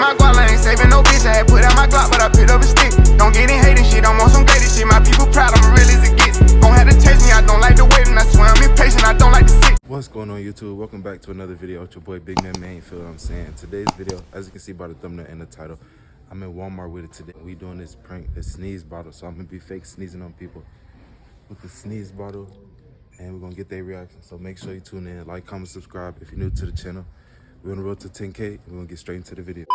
my guap, I ain't saving no bitch. I had put out my Glock, but I picked up a stick. Don't get in hating shit, I'm on some greatest shit. My people proud, I'm real as it gets. Gon' have to taste me, I don't like the waiting. I swear I'm impatient, I don't like to sit. What's going on, YouTube? Welcome back to another video with your boy Big Man Main. Feel what I'm saying? Today's video, as you can see by the thumbnail and the title, I'm in Walmart with it today. We doing this prank, the sneeze bottle. So I'm gonna be fake sneezing on people with the sneeze bottle, and we're gonna get their reaction. So make sure you tune in, like, comment, subscribe if you're new to the channel. We're on the road to 10K, and we're gonna get straight into the video.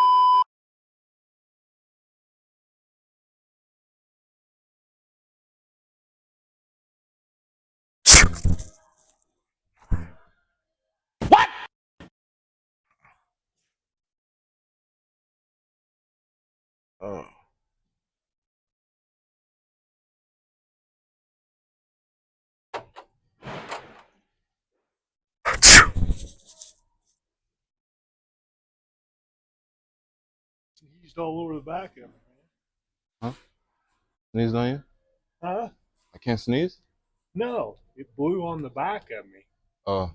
Oh. Sneezed all over the back of me, Huh? Sneezed on you? man. Huh? I can't sneeze? No, it blew on the back of me. Oh.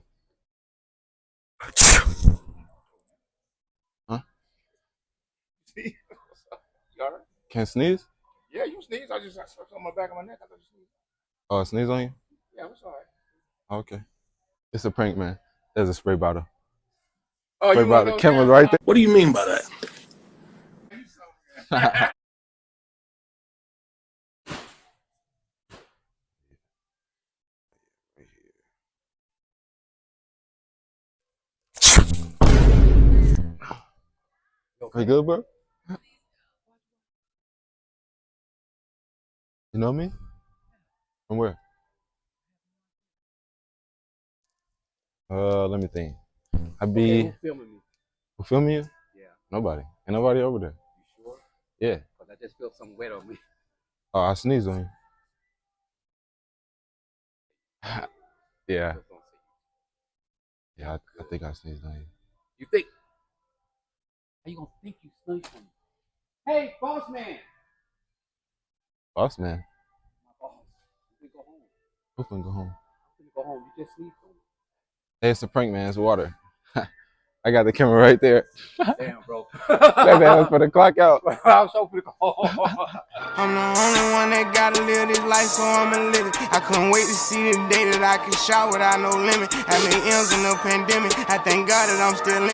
Huh? See? You all right? Can't sneeze? Yeah, you sneeze. I just got something on my back of my neck. I thought you sneezed. Oh, sneeze on you? Yeah, it's all right. Okay. It's a prank, man. There's a spray bottle. Oh, Spray you bottle. The camera's right there. What do you mean by that? You good, bro? You know me? From where? Let me think. I be. Who's filming me? Who filming you? Yeah. Nobody. Ain't nobody over there. You sure? Yeah. Because I just felt something wet on me. Oh, I sneezed on you. Yeah. Yeah, I think I sneezed on you. You think? How you gonna think you sneezed on me? Hey, boss man! Boss man. My boss. You can go home. Who finna go home? You can go home. You just sneezed on me. Hey, it's a prank, man. It's water. I got the camera right there. Damn, bro. That man was for the clock out. I was hoping to go home. I'm the only one that gotta live this life, so I'ma live it. I couldn't wait to see the day that I can shout without no limit. I made M's in the pandemic. I thank God that I'm still in.